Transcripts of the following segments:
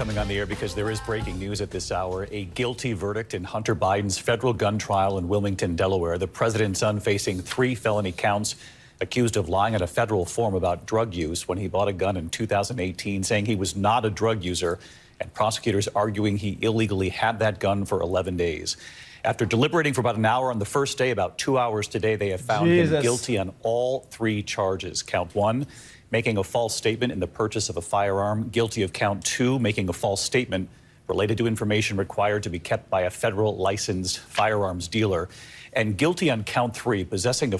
coming on the air because there is breaking news at this hour. A guilty verdict in Hunter Biden's federal gun trial in Wilmington, Delaware. The president's son facing 3 felony counts, accused of lying on a federal form about drug use when he bought a gun in 2018, saying he was not a drug user, and prosecutors arguing he illegally had that gun for 11 days. After deliberating for about an hour on the first day, about 2 hours today, they have found him guilty on all 3 charges. Count 1, making a false statement in the purchase of a firearm. Guilty of count 2, making a false statement related to information required to be kept by a federal licensed firearms dealer. And guilty on count 3, possessing a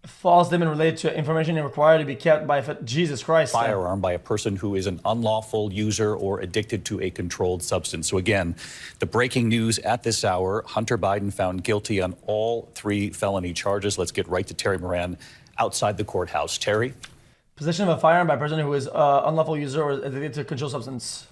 false statement related to information required to be kept by Jesus Christ. Firearm by a person who is an unlawful user or addicted to a controlled substance. So again, the breaking news at this hour, Hunter Biden found guilty on all 3 felony charges. Let's get right to Terry Moran outside the courthouse. Terry? Possession of a firearm by a person who is unlawful user or addicted to a controlled substance.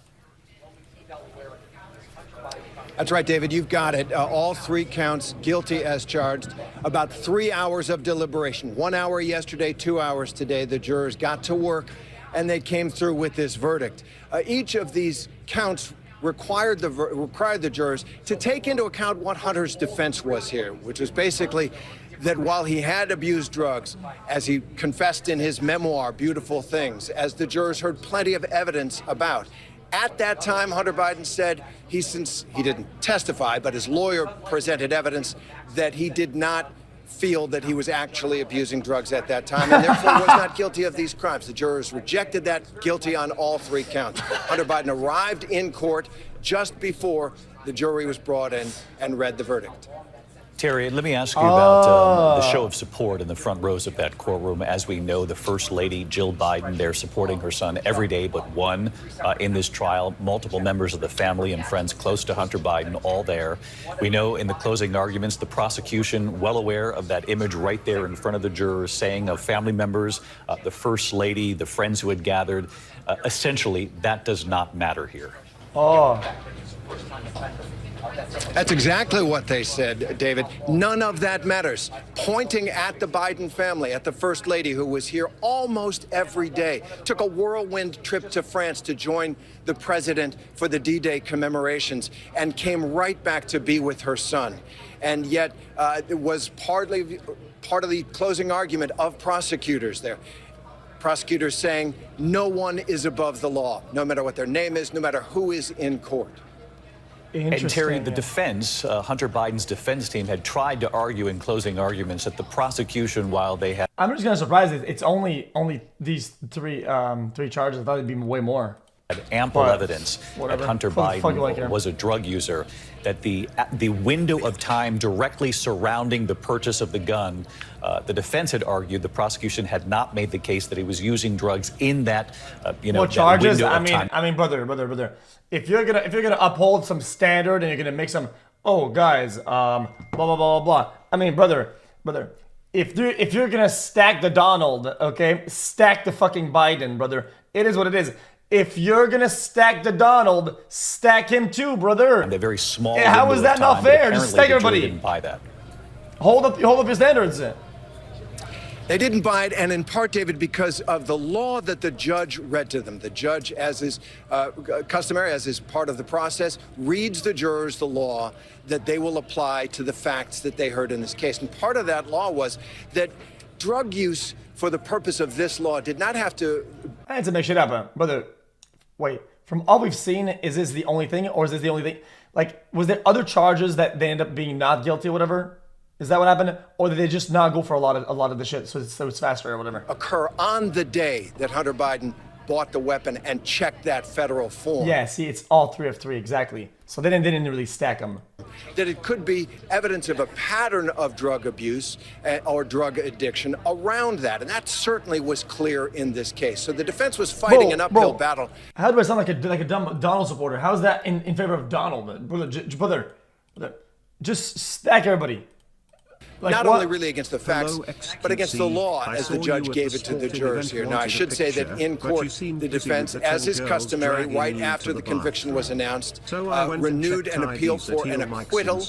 That's right, David. You've got it. All 3 counts, guilty as charged. About 3 hours of deliberation. 1 hour yesterday, 2 hours today. The jurors got to work, and they came through with this verdict. Each of these counts required the jurors to take into account what Hunter's defense was here, which was basically that while he had abused drugs, as he confessed in his memoir, Beautiful Things, as the jurors heard plenty of evidence about, at that time, Hunter Biden said since he didn't testify, but his lawyer presented evidence that he did not feel that he was actually abusing drugs at that time, and therefore was not guilty of these crimes. The jurors rejected that, guilty on all 3 counts. Hunter Biden arrived in court just before the jury was brought in and read the verdict. Terry, let me ask you about the show of support in the front rows of that courtroom. As we know, the First Lady, Jill Biden, they're supporting her son every day but one in this trial. Multiple members of the family and friends close to Hunter Biden, all there. We know in the closing arguments, the prosecution, well aware of that image right there in front of the jurors, saying of family members, the First Lady, the friends who had gathered. Essentially, that does not matter here. That's exactly what they said, David. None of that matters. Pointing at the Biden family, at the First Lady, who was here almost every day, took a whirlwind trip to France to join the president for the D-Day commemorations, and came right back to be with her son. And yet, it was part of the closing argument of prosecutors there. Prosecutors saying no one is above the law, no matter what their name is, no matter who is in court. And Terry, the defense, Hunter Biden's defense team had tried to argue in closing arguments that the prosecution, while they had... I'm just going to surprise it. It's only these 3 charges. I thought it'd be way more. Had ample evidence that Hunter Biden was a drug user, that the window of time directly surrounding the purchase of the gun, the defense had argued the prosecution had not made the case that he was using drugs in that, what charges? I mean, brother. If you're gonna uphold some standard and you're gonna make some, guys, blah blah blah blah blah. I mean, brother. If you're gonna stack the Donald, okay, stack the fucking Biden, brother. It is what it is. If you're gonna stack the Donald, stack him too, brother. And they're very small. How is that not fair? Just stack everybody. Didn't buy that. Hold up your standards. They didn't buy it, and in part, David, because of the law that the judge read to them. The judge, as is customary, as is part of the process, reads the jurors the law that they will apply to the facts that they heard in this case. And part of that law was that drug use for the purpose of this law did not have to... I had to make shit up, brother. Wait, from all we've seen, is this the only thing, or is this the only thing? Like, was there other charges that they end up being not guilty or whatever? Is that what happened? Or did they just not go for a lot of the shit, so it's faster or whatever? Occur on the day that Hunter Biden bought the weapon and checked that federal form. Yeah, see, it's all 3 of 3, exactly. So they didn't really stack them. That it could be evidence of a pattern of drug abuse or drug addiction around that, and that certainly was clear in this case. So the defense was fighting an uphill battle. How do I sound like a dumb Donald supporter? How is that in favor of Donald? Brother, just stack everybody. Like not only really against the facts, but against the law, as the judge gave it to the jurors here. Now, I should say that in court, the defense, as is customary, right after the conviction was announced, renewed an appeal for an acquittal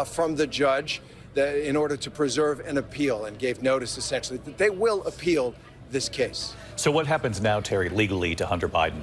from the judge in order to preserve an appeal, and gave notice, essentially, that they will appeal this case. So what happens now, Terry, legally to Hunter Biden?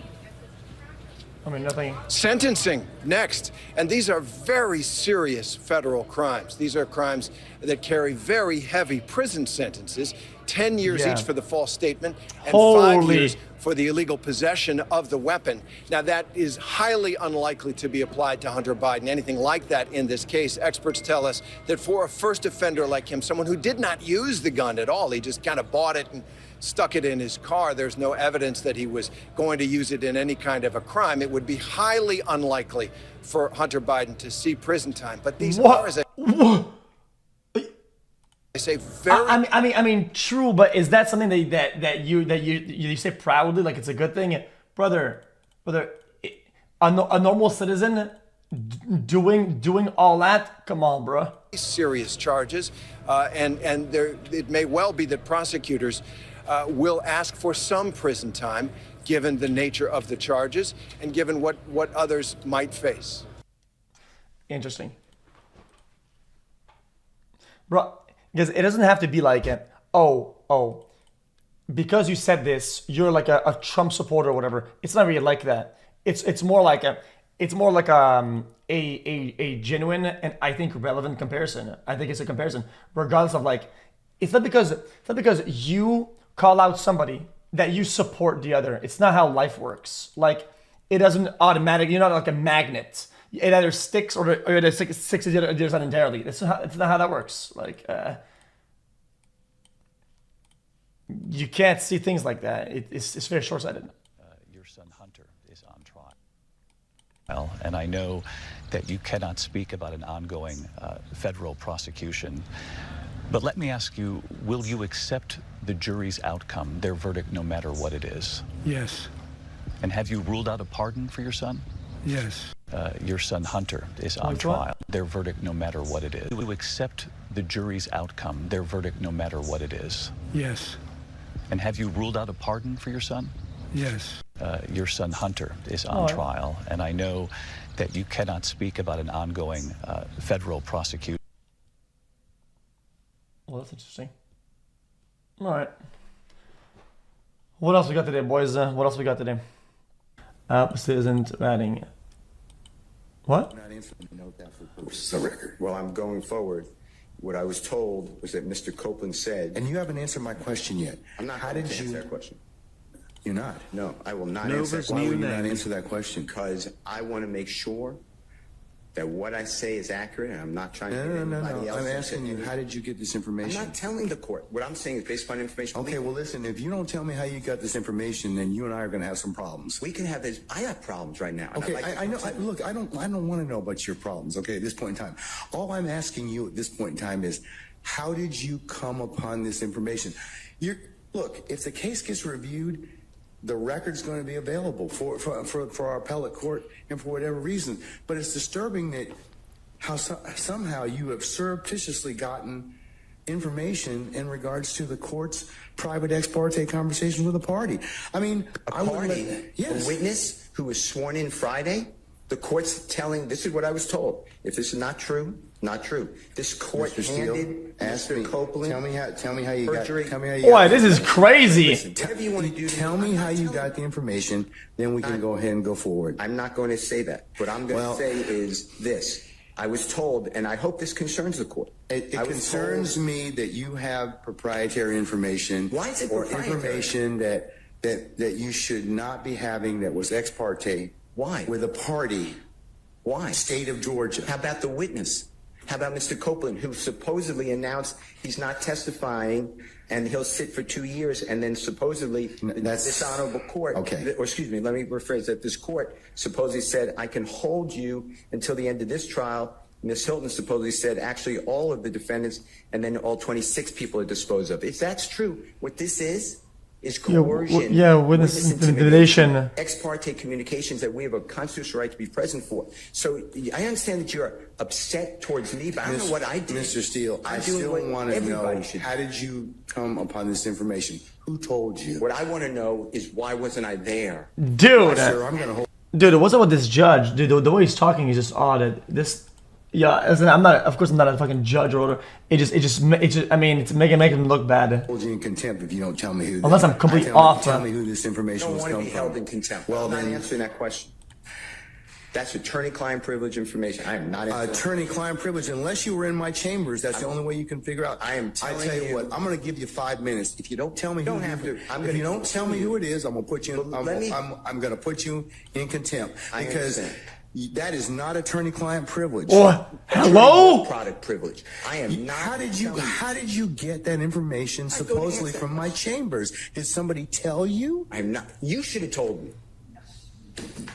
I mean, nothing. Sentencing next. And these are very serious federal crimes. These are crimes that carry very heavy prison sentences, 10 years each for the false statement and 5 years for the illegal possession of the weapon. Now, that is highly unlikely to be applied to Hunter Biden, anything like that in this case. Experts tell us that for a first offender like him, someone who did not use the gun at all, he just kind of bought it and stuck it in his car, there's no evidence that he was going to use it in any kind of a crime. It would be highly unlikely for Hunter Biden to see prison time. But these are, as I say, very. I mean, true. But is that something that you say proudly, like it's a good thing, brother? A normal citizen doing all that? Come on, bro. Serious charges, and it may well be that prosecutors will ask for some prison time, given the nature of the charges and given what others might face. Interesting, bro. Because it doesn't have to be like, because you said this, you're like a Trump supporter or whatever. It's not really like that. It's more like a genuine and I think relevant comparison. I think it's a comparison, regardless of like, it's not because you call out somebody that you support the other. It's not how life works. Like, it doesn't automatically. You're not like a magnet. It either sticks or it sticks to the other side entirely. It's not how that works. Like, you can't see things like that. It's very short-sighted. Your son Hunter is on trial, and I know that you cannot speak about an ongoing federal prosecution. But let me ask you, will you accept the jury's outcome, their verdict, no matter what it is? Yes. And have you ruled out a pardon for your son? Yes. Your son Hunter is on trial. Their verdict, no matter what it is. Will you accept the jury's outcome, their verdict, no matter what it is? Yes. And have you ruled out a pardon for your son? Yes. Your son Hunter is on trial, and I know that you cannot speak about an ongoing federal prosecution. Well, that's interesting. All right. What else we got today, boys? What else we got today? Opposite isn't ratting. What? Not answering the note that for purposes of record. Well, I'm going forward. What I was told was that Mr. Copeland said, and you haven't answered my question yet. I'm not going to answer that question. You're not? No, I will not answer that question. Why will you not answer that question? Because I want to make sure that what I say is accurate, and I'm not trying to get anybody else. I'm asking you, how did you get this information? I'm not telling the court. What I'm saying is based upon information. Okay, well, listen, if you don't tell me how you got this information, then you and I are going to have some problems. We can have this. I have problems right now. Okay, I know. Look, I don't want to know about your problems, okay, at this point in time. All I'm asking you at this point in time is, how did you come upon this information? Look, if the case gets reviewed, the record's going to be available for our appellate court and for whatever reason. But it's disturbing that how somehow you have surreptitiously gotten information in regards to the court's private ex parte conversation with a party. I mean, a witness who was sworn in Friday. The court's telling. This is what I was told. If this is not true, not true. This court handed Mr. Copeland. Tell me how you perjury. got. Tell me how you. Boy, this is crazy. Listen, whatever you want to do. Tell me how you got the information. Then we can go ahead and go forward. I'm not going to say that. What I'm going to say is this. I was told, and I hope this concerns the court. It concerns me that you have proprietary information. Why is it or proprietary? Information that you should not be having that was ex parte. Why? With a party. Why? State of Georgia. How about the witness? How about Mr. Copeland, who supposedly announced he's not testifying and he'll sit for 2 years, and then supposedly this honorable court, or excuse me, let me rephrase that, this court supposedly said, I can hold you until the end of this trial. Ms. Hilton supposedly said, actually, all of the defendants and then all 26 people are disposed of. If that's true, what this is coercion. Witness intimidation. Ex parte communications that we have a constitutional right to be present for. So I understand that you're upset towards me, but I don't know what I did. Mr. Steele, I still want to know, how did you come upon this information? Who told you? What I want to know is, why wasn't I there? Dude, Dude, what's up with this judge? Dude, the way he's talking is just odd. I'm not a fucking judge or whatever. I mean, it's making him look bad. Hold you in contempt if you don't tell me who. Unless I'm completely off. Tell me who this information was coming from. I don't want to be held from. in contempt. Well, I'm not then answering that question. That's attorney-client privilege information. I am not attorney-client privilege. Unless you were in my chambers, that's the only way you can figure out. I tell you what, I'm going to give you 5 minutes. If you don't tell me, if you don't tell me who it is, I'm going to put you. I'm going to put you in contempt because that is not attorney-client privilege. Oh, hello? Product privilege. I am not. How did you get that information supposedly from my chambers? Did somebody tell you? I'm not. You should have told me.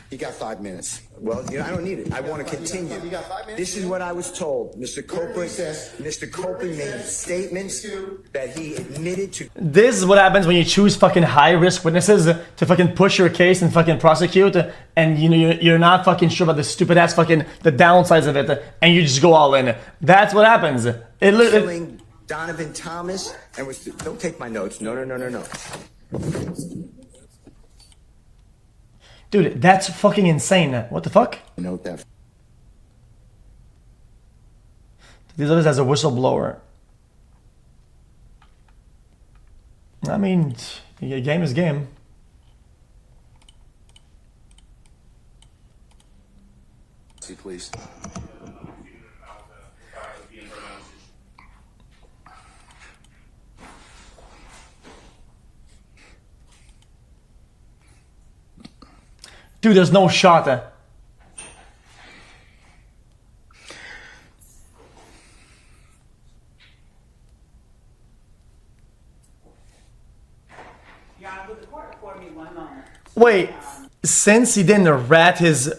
You got 5 minutes. Well, I don't need it. I want to continue. You got 5 minutes? This is what I was told. Mr. Copeland made statements that he admitted to. This is what happens when you choose fucking high-risk witnesses to fucking push your case and fucking prosecute, and you're not fucking sure about the stupid-ass fucking, the downsides of it, and you just go all in. That's what happens. Killing Donovan Thomas, and don't take my notes. No. Dude, that's fucking insane. What the fuck? Note that. These others as a whistleblower. I mean, game is game. See, please. Dude, there's no shot. Wait, since he didn't rat his,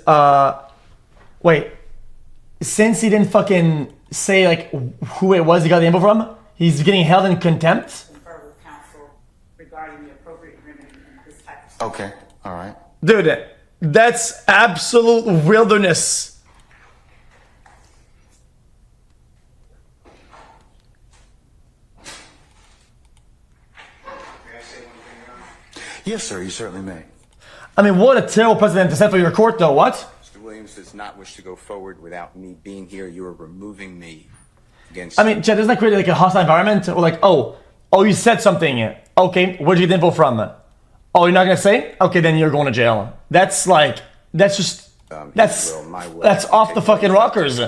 since he didn't fucking say like who it was he got the info from, he's getting held in contempt? Okay, all right. Dude, that's absolute wilderness. Yes, sir, you certainly may. I mean, what a terrible precedent to set for your court, though. What? Mr. Williams does not wish to go forward without me being here. You are removing me against. I mean, Chad, doesn't that create like a hostile environment? Or like, oh, you said something. Okay, where'd you get the info from? Oh, you're not gonna say? Okay, then you're going to jail. That's just that's off the fucking rockers.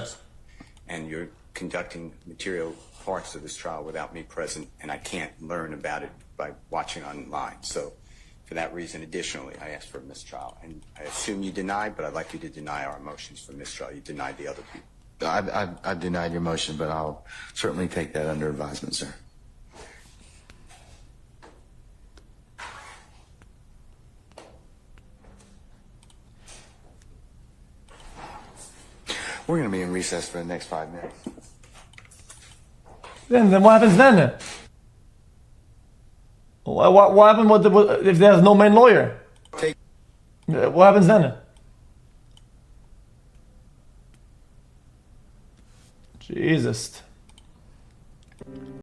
And you're conducting material parts of this trial without me present, and I can't learn about it by watching online. So, for that reason, additionally, I asked for a mistrial, and I assume you denied, but I'd like you to deny our motions for mistrial. You denied the other people. I've denied your motion, but I'll certainly take that under advisement, sir. We're going to be in recess for the next 5 minutes. Then what happens then? What happens if there's no main lawyer? What happens then? Jesus.